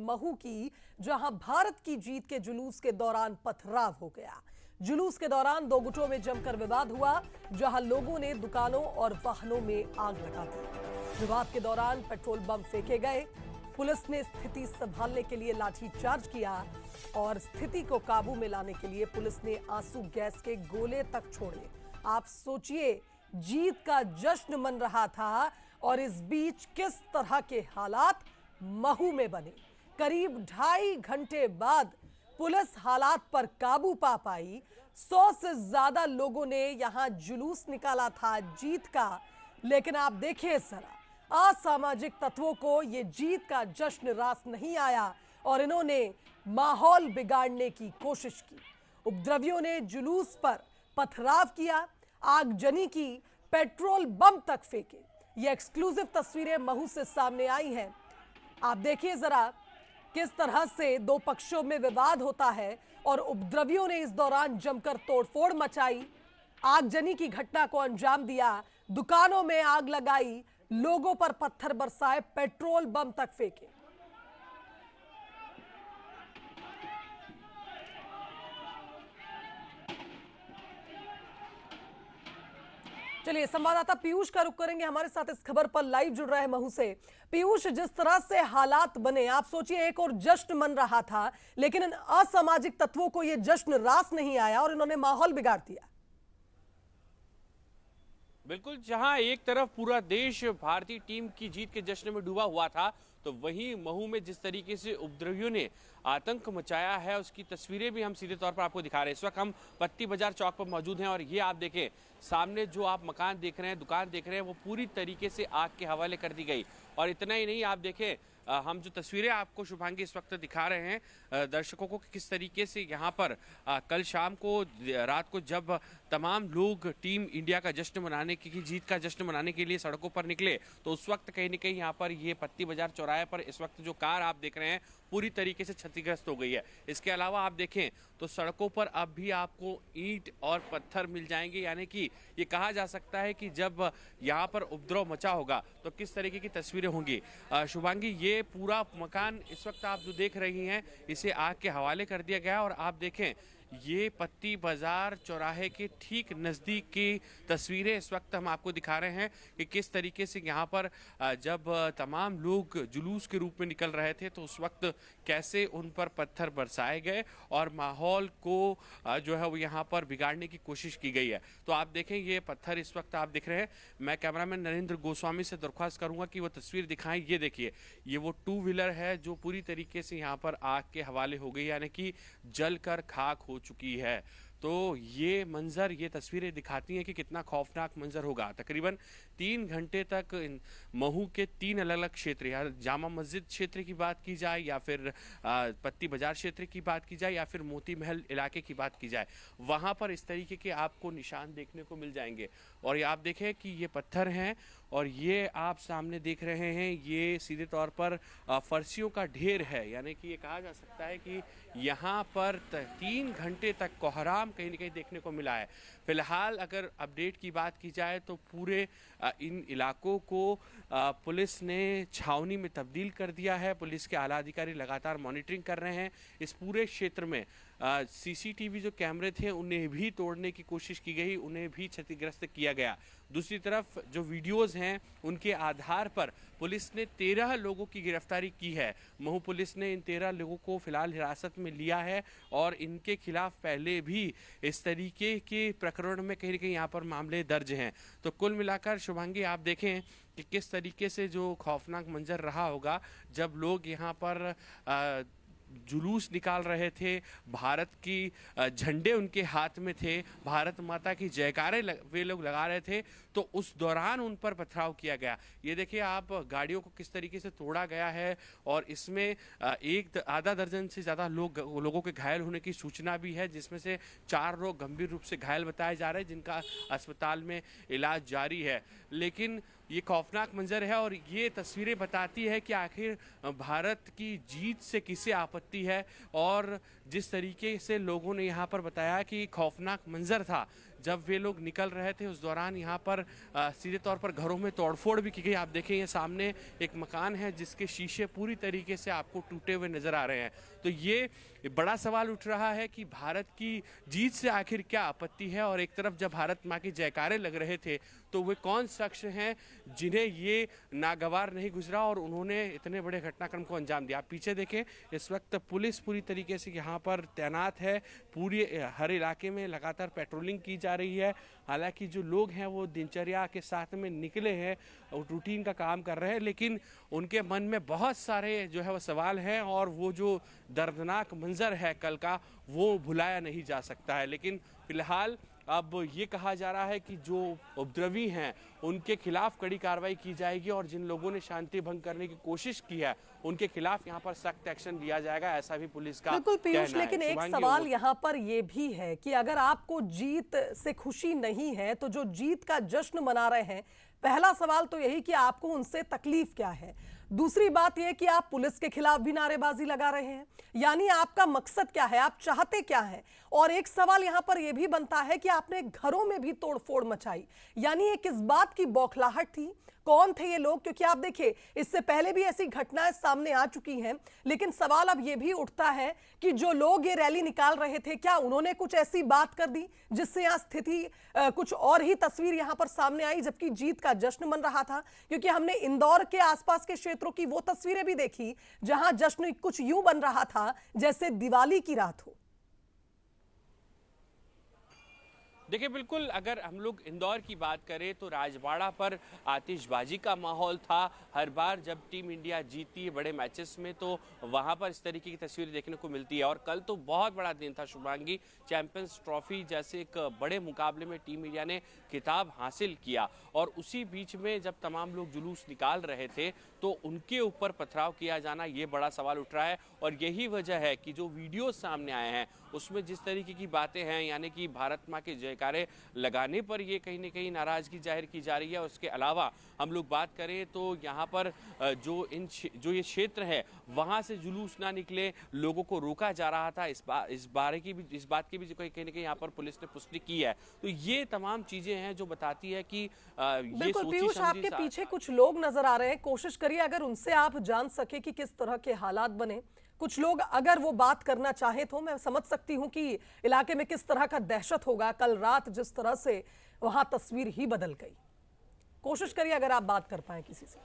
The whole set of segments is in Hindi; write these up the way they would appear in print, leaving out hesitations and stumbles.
महू की, जहां भारत की जीत के जुलूस के दौरान पथराव हो गया। जुलूस के दौरान दो गुटों में जमकर विवाद हुआ, जहां लोगों ने दुकानों और वाहनों में आग लगा दी। विवाद के दौरान पेट्रोल बम फेंके गए। पुलिस ने स्थिति संभालने के लिए लाठीचार्ज किया और स्थिति को काबू में लाने के लिए पुलिस ने आंसू गैस के गोले तक छोड़े। आप सोचिए, जीत का जश्न मन रहा था और इस बीच किस तरह के हालात महू में बने। करीब 2.5 घंटे बाद पुलिस हालात पर काबू पा पाई। 100 से ज्यादा लोगों ने यहां जुलूस निकाला था जीत का, लेकिन आप देखिए जरा, असामाजिक तत्वों को ये जीत का जश्न रास नहीं आया और इन्होंने माहौल बिगाड़ने की कोशिश की। उपद्रवियों ने जुलूस पर पथराव किया, आगजनी की, पेट्रोल बम तक फेंके। ये एक्सक्लूसिव तस्वीरें महू से सामने आई हैं। आप देखिए जरा किस तरह से दो पक्षों में विवाद होता है और उपद्रवियों ने इस दौरान जमकर तोड़फोड़ मचाई, आगजनी की घटना को अंजाम दिया, दुकानों में आग लगाई, लोगों पर पत्थर बरसाए, पेट्रोल बम तक फेंके। चलिए, संवाददाता पीयूष का रुख करेंगे, हमारे साथ इस खबर पर लाइव जुड़ रहे हैं महू से। पीयूष, जिस तरह से हालात बने, आप सोचिए एक और जश्न मन रहा था, लेकिन इन असामाजिक तत्वों को यह जश्न रास नहीं आया और इन्होंने माहौल बिगाड़ दिया। बिल्कुल, जहां एक तरफ पूरा देश भारतीय टीम की जीत के जश्न में डूबा हुआ था, तो वहीं महू में जिस तरीके से उपद्रवियों ने आतंक मचाया है, उसकी तस्वीरें भी हम सीधे तौर पर आपको दिखा रहे हैं। इस वक्त हम पत्ती बाजार चौक पर मौजूद हैं और ये आप देखें, सामने जो आप मकान देख रहे हैं, दुकान देख रहे हैं, वो पूरी तरीके से आग के हवाले कर दी गई। और इतना ही नहीं, आप देखें, हम जो तस्वीरें आपको शुभांगी इस वक्त दिखा रहे हैं दर्शकों को, किस तरीके से यहाँ पर कल शाम को, रात को, जब तमाम लोग टीम इंडिया का जश्न मनाने की, जीत का जश्न मनाने के लिए सड़कों पर निकले, तो उस वक्त कहीं ना कहीं यहाँ पर ये पत्ती बाजार चौराहे पर इस वक्त जो कार आप देख रहे हैं पूरी तरीके से क्षतिग्रस्त हो गई है। इसके अलावा आप देखें तो सड़कों पर अब भी आपको ईंट और पत्थर मिल जाएंगे, यानी कि ये कहा जा सकता है कि जब यहाँ पर उपद्रव मचा होगा तो किस तरीके की तस्वीरें होंगी। शुभांगी, ये पूरा मकान इस वक्त आप जो देख रही हैं, इसे आग के हवाले कर दिया गया। और आप देखें, ये पत्ती बाजार चौराहे के ठीक नज़दीक की तस्वीरें इस वक्त हम आपको दिखा रहे हैं कि किस तरीके से यहाँ पर जब तमाम लोग जुलूस के रूप में निकल रहे थे, तो उस वक्त कैसे उन पर पत्थर बरसाए गए और माहौल को जो है वो यहाँ पर बिगाड़ने की कोशिश की गई है। तो आप देखें, ये पत्थर इस वक्त आप दिख रहे हैं। मैं कैमरामैन नरेंद्र गोस्वामी से दरख्वास्त करूँगा कि वो तस्वीर दिखाएं। ये देखिए, ये वो 2 व्हीलर है जो पूरी तरीके से यहाँ पर आग के हवाले हो गई, यानी कि जलकर खाक हो चुकी है। तो ये मंजर, ये तस्वीरें दिखाती हैं कि कितना खौफनाक मंजर होगा। तकरीबन 3 घंटे तक महू के 3 अलग अलग क्षेत्र, या जामा मस्जिद क्षेत्र की बात की जाए, या फिर पत्ती बाजार क्षेत्र की बात की जाए, या फिर मोती महल इलाके की बात की जाए, वहाँ पर इस तरीके के आपको निशान देखने को मिल जाएंगे। और ये आप देखें कि ये पत्थर हैं और ये आप सामने देख रहे हैं, ये सीधे तौर पर फर्शियों का ढेर है, यानी कि ये कहा जा सकता है कि यहाँ पर 3 घंटे तक कोहराम कहीं न कहीं देखने को मिला है। फिलहाल अगर अपडेट की बात की जाए तो पूरे इन इलाकों को पुलिस ने छावनी में तब्दील कर दिया है। पुलिस के आला अधिकारी लगातार मॉनिटरिंग कर रहे हैं। इस पूरे क्षेत्र में सीसीटीवी जो कैमरे थे उन्हें भी तोड़ने की कोशिश की गई, उन्हें भी क्षतिग्रस्त किया गया। दूसरी तरफ जो वीडियोस हैं उनके आधार पर पुलिस ने 13 लोगों की गिरफ्तारी की है। महू पुलिस ने इन 13 लोगों को फिलहाल हिरासत में लिया है और इनके खिलाफ पहले भी इस तरीके के प्रकरण में कहीं न कहीं यहाँ पर मामले दर्ज हैं। तो कुल मिलाकर शुभांगी, आप देखें कि किस तरीके से जो खौफनाक मंजर रहा होगा जब लोग यहाँ पर जुलूस निकाल रहे थे, भारत की झंडे उनके हाथ में थे, भारत माता की जयकारे वे लोग लगा रहे थे, तो उस दौरान उन पर पथराव किया गया। ये देखिए आप, गाड़ियों को किस तरीके से तोड़ा गया है और इसमें आधा दर्जन से ज़्यादा लोगों के घायल होने की सूचना भी है, जिसमें से 4 लोग गंभीर रूप से घायल बताए जा रहे हैं, जिनका अस्पताल में इलाज जारी है। लेकिन ये खौफनाक मंजर है और ये तस्वीरें बताती है कि आखिर भारत की जीत से किसे आपत्ति है। और जिस तरीके से लोगों ने यहाँ पर बताया कि खौफनाक मंजर था, जब वे लोग निकल रहे थे उस दौरान यहाँ पर सीधे तौर पर घरों में तोड़फोड़ भी की गई। आप देखें ये सामने एक मकान है जिसके शीशे पूरी तरीके से आपको टूटे हुए नजर आ रहे हैं। तो ये बड़ा सवाल उठ रहा है कि भारत की जीत से आखिर क्या आपत्ति है, और एक तरफ जब भारत माँ के जयकारे लग रहे थे तो वे कौन शख्स हैं जिन्हें ये नागवार नहीं गुजरा और उन्होंने इतने बड़े घटनाक्रम को अंजाम दिया। आप पीछे देखें, इस वक्त पुलिस पूरी तरीके से यहाँ पर तैनात है, पूरी हर इलाके में लगातार पेट्रोलिंग की जा रही है। हालांकि जो लोग हैं वो दिनचर्या के साथ में निकले हैं और रूटीन का काम कर रहे हैं, लेकिन उनके मन में बहुत सारे जो है वो सवाल हैं और वो जो दर्दनाक मंजर है कल का वो भुलाया नहीं जा सकता है। लेकिन फिलहाल अब ये कहा जा रहा है कि जो उपद्रवी हैं उनके खिलाफ कड़ी कार्रवाई की जाएगी और जिन लोगों ने शांति भंग करने की कोशिश की है उनके खिलाफ यहाँ पर सख्त एक्शन लिया जाएगा, ऐसा भी पुलिस का बिल्कुल पीयूष, कहना है। लेकिन एक सवाल यहाँ पर ये भी है कि अगर आपको जीत से खुशी नहीं है तो जो जीत का जश्न मना रहे हैं, पहला सवाल तो यही कि आपको उनसे तकलीफ क्या है। दूसरी बात यह कि आप पुलिस के खिलाफ भी नारेबाजी लगा रहे हैं, यानी आपका मकसद क्या है, आप चाहते क्या हैं। और एक सवाल यहां पर यह भी बनता है कि आपने घरों में भी तोड़फोड़ मचाई, यानी ये किस बात की बौखलाहट थी, कौन थे ये लोग। क्योंकि आप देखिए इससे पहले भी ऐसी घटनाएं सामने आ चुकी हैं, लेकिन सवाल अब यह भी उठता है कि जो लोग ये रैली निकाल रहे थे क्या उन्होंने कुछ ऐसी बात कर दी जिससे यहां स्थिति कुछ और ही तस्वीर यहां पर सामने आई, जबकि जीत का जश्न मन रहा था। क्योंकि हमने इंदौर के आसपास के क्षेत्रों की वो तस्वीरें भी देखी जहां जश्न कुछ यूं बन रहा था जैसे दिवाली की रात हो। देखिए बिल्कुल, अगर हम लोग इंदौर की बात करें तो राजवाड़ा पर आतिशबाजी का माहौल था। हर बार जब टीम इंडिया जीतती है बड़े मैचेस में तो वहां पर इस तरीके की तस्वीरें देखने को मिलती है। और कल तो बहुत बड़ा दिन था शुभांगी, चैंपियंस ट्रॉफी जैसे एक बड़े मुकाबले में टीम इंडिया ने खिताब हासिल किया और उसी बीच में जब तमाम लोग जुलूस निकाल रहे थे तो उनके ऊपर पथराव किया जाना ये बड़ा सवाल उठ रहा है। और यही वजह है कि जो वीडियो सामने आए हैं उसमें जिस तरीके की बातें हैं, यानी कि भारत माँ के जयकारे लगाने पर ये कहीं ना कहीं नाराजगी जाहिर की जा रही है। उसके अलावा हम लोग बात करें तो यहाँ पर जो ये क्षेत्र है वहाँ से जुलूस ना निकले, लोगों को रोका जा रहा था। इस बात की भी कहीं ना कहीं यहाँ पर पुलिस ने पुष्टि की है। तो ये तमाम चीजें हैं जो बताती है कि ये सोची पीयूष, आपके पीछे कुछ लोग नजर आ रहे हैं, कोशिश करिए अगर उनसे आप जान सके कि किस तरह के हालात बने। कुछ लोग अगर वो बात करना चाहे तो मैं समझ सकती हूं कि इलाके में किस तरह का दहशत होगा कल रात, जिस तरह से वहां तस्वीर ही बदल गई। कोशिश करिए अगर आप बात कर पाए किसी से।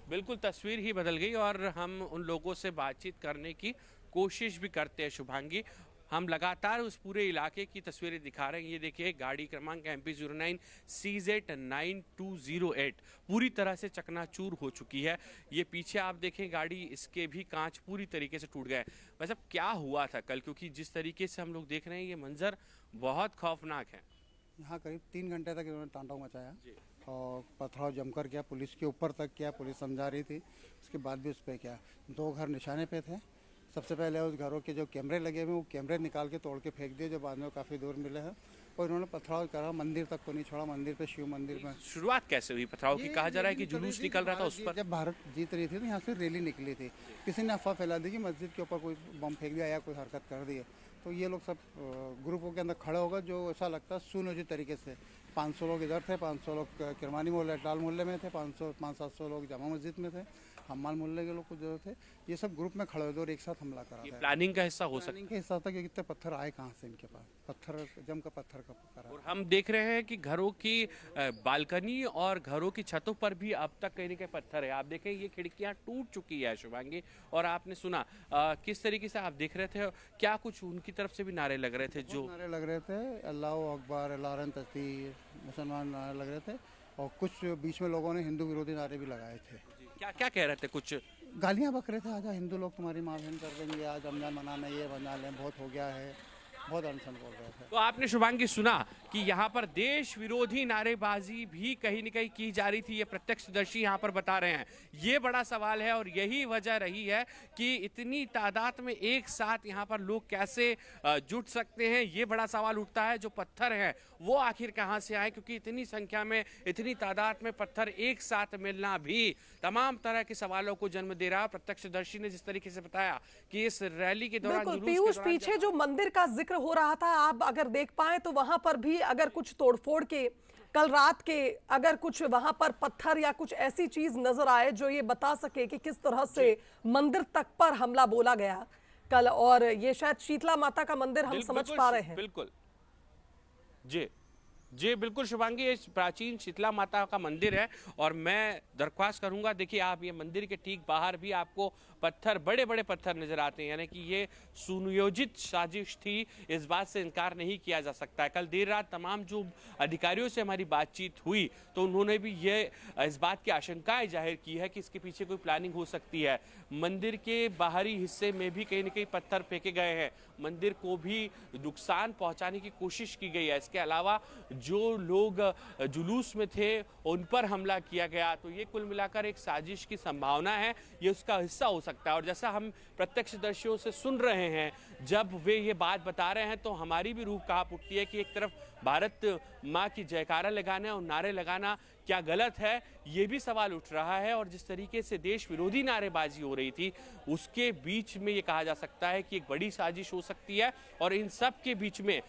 बिल्कुल तस्वीर ही बदल गई और हम उन लोगों से बातचीत करने की कोशिश भी करते हैं शुभांगी। हम लगातार उस पूरे इलाके की तस्वीरें दिखा रहे हैं। ये देखिए गाड़ी क्रमांक MP09 CZ 9208 पूरी तरह से चकनाचूर हो चुकी है। ये पीछे आप देखें गाड़ी, इसके भी कांच पूरी तरीके से टूट गए। वैसे क्या हुआ था कल, क्योंकि जिस तरीके से हम लोग देख रहे हैं ये मंजर बहुत खौफनाक है। यहाँ करीब 3 घंटे तक इन्होंने तांडव मचाया और पथराव जमकर किया, पुलिस के ऊपर तक किया, पुलिस समझा रही थी, उसके बाद भी उस पर किया। 2 घर निशाने पे थे। सबसे पहले उस घरों के जो कैमरे लगे हुए वो कैमरे निकाल के तोड़ के फेंक दिए, जो बाद में काफ़ी दूर मिले हैं। और इन्होंने पथराव करा, मंदिर तक को नहीं छोड़ा, मंदिर पे, शिव मंदिर में। शुरुआत कैसे हुई पथराव की? कहा जा रहा है कि जुलूस निकल रहा था उस पर। जब भारत जीत रही थी तो यहाँ से रैली निकली थी, किसी ने अफवाह फैला दी कि मस्जिद के ऊपर कोई बम फेंक दिया या कोई हरकत कर दी है। तो ये लोग सब ग्रुपों के अंदर खड़े होकर, जो ऐसा लगता है सुनियोजित तरीके से 500 लोग इधर थे, 500 लोग किरमानी मोहल्ले टाल मोहल्ले में थे, 500-700 लोग जामा मस्जिद में थे, हम्माल मोहल्ले के लोग कुछ जो थे, ये सब ग्रुप में खड़े हुए और एक साथ हमला करा था। प्लानिंग का हिस्सा हो सकता है। प्लानिंग का हिस्सा था कि कितने पत्थर आए कहाँ से इनके पास, पत्थर जम का पत्थर का करा। और हम देख रहे हैं कि घरों की बालकनी और घरों की छतों पर भी अब तक कहीं ना कहीं पत्थर है। आप देखें ये खिड़कियां टूट चुकी है शुभांगी। और आपने सुना किस तरीके से आप देख रहे थे, क्या कुछ उनकी तरफ से भी नारे लग रहे थे? जो नारे लग रहे थे, अल्लाह अकबर, अल्लाह तस्ती, मुसलमान नारे लग रहे थे। और कुछ बीच में लोगों ने हिंदू विरोधी नारे भी लगाए थे। क्या क्या कह रहे थे? कुछ गालियाँ बक रहे थे, आजा हिंदू लोग तुम्हारी माँ बहन कर देंगे, आज रमजान मनाना, ये बना लें, बहुत हो गया है, बहुत अनशन बोल रहे थे। तो आपने शुभांगी सुना कि यहाँ पर देश विरोधी नारेबाजी भी कहीं न कहीं की जा रही थी, ये प्रत्यक्षदर्शी यहाँ पर बता रहे हैं। ये बड़ा सवाल है और यही वजह रही है कि इतनी तादाद में एक साथ यहाँ पर लोग कैसे जुट सकते हैं, ये बड़ा सवाल उठता है। जो पत्थर हैं वो आखिर कहाँ से आए, क्योंकि इतनी संख्या में, इतनी तादाद में पत्थर एक साथ मिलना भी तमाम तरह के सवालों को जन्म दे रहा है। प्रत्यक्षदर्शी ने जिस तरीके से बताया कि इस रैली के दौरान, पीयूष, पीछे जो मंदिर का जिक्र जिक्र हो रहा था, आप अगर देख पाए तो वहां पर भी अगर कुछ तोड़फोड़ के कल रात के अगर कुछ वहां पर पत्थर या कुछ ऐसी चीज नजर आए जो ये बता सके कि किस तरह से मंदिर तक पर हमला बोला गया कल, और ये शायद शीतला माता का मंदिर हम समझ पा रहे हैं। बिल्कुल जी जी बिल्कुल शुभांगी, ये प्राचीन शीतला माता का मंदिर है और मैं दरख्वास्त करूंगा, देखिए आप ये मंदिर के ठीक बाहर भी आपको पत्थर, बड़े बड़े पत्थर नजर आते हैं, यानी कि ये सुनियोजित साजिश थी, इस बात से इनकार नहीं किया जा सकता है। कल देर रात तमाम जो अधिकारियों से हमारी बातचीत हुई तो उन्होंने भी ये इस बात की आशंकाएं जाहिर की है कि इसके पीछे कोई प्लानिंग हो सकती है। मंदिर के बाहरी हिस्से में भी कहीं न कहीं पत्थर फेंके गए हैं, मंदिर को भी नुकसान पहुंचाने की कोशिश की गई है। इसके अलावा जो लोग जुलूस में थे उन पर हमला किया गया, तो ये कुल मिलाकर एक साजिश की संभावना है, ये उसका हिस्सा हो सकता है। और जैसा हम प्रत्यक्षदर्शियों से सुन रहे हैं, जब वे ये बात बता रहे हैं तो हमारी भी रूह कांप उठती है कि एक तरफ भारत माँ की जयकारा लगाना और नारे लगाना क्या गलत है, ये भी सवाल उठ रहा है। और जिस तरीके से देश विरोधी नारेबाजी हो रही थी उसके बीच में ये कहा जा सकता है कि एक बड़ी साजिश हो सकती है। और इन सब के बीच में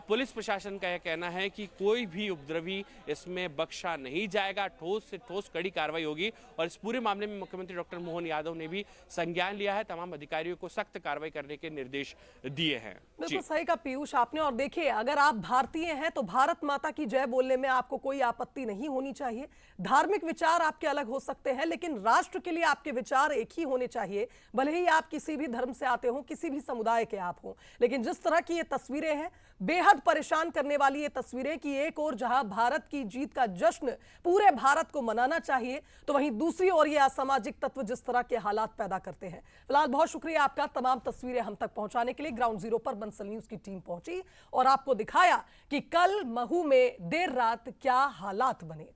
पुलिस प्रशासन का यह कहना है कि कोई भी उपद्रवी इसमें बख्शा नहीं जाएगा, ठोस से ठोस कड़ी कार्रवाई होगी। और इस पूरे मामले में मुख्यमंत्री डॉक्टर मोहन यादव ने भी संज्ञान लिया है, तमाम अधिकारियों को सख्त कार्रवाई करने के निर्देश दिए हैं। बिल्कुल सही कहा पीयूष आपने। और देखिए, अगर आप भारतीय हैं तो भारत माता की जय बोलने में आपको कोई आपत्ति नहीं होनी चाहिए। धार्मिक विचार आपके अलग हो सकते हैं, लेकिन राष्ट्र के लिए आपके विचार एक ही होने चाहिए, भले ही आप किसी भी धर्म से आते हो, किसी भी समुदाय के आप हो। लेकिन जिस तरह की ये तस्वीरें हैं, बेहद परेशान करने वाली ये तस्वीरें कि एक और जहां भारत की जीत का जश्न पूरे भारत को मनाना चाहिए, तो वहीं दूसरी ओर ये असामाजिक तत्व जिस तरह के हालात पैदा करते हैं। फिलहाल बहुत शुक्रिया आपका तमाम तस्वीरें हम तक पहुंचाने के लिए। ग्राउंड जीरो पर बंसल न्यूज की टीम पहुंची और आपको दिखाया कि कल महू में देर रात क्या हालात बने।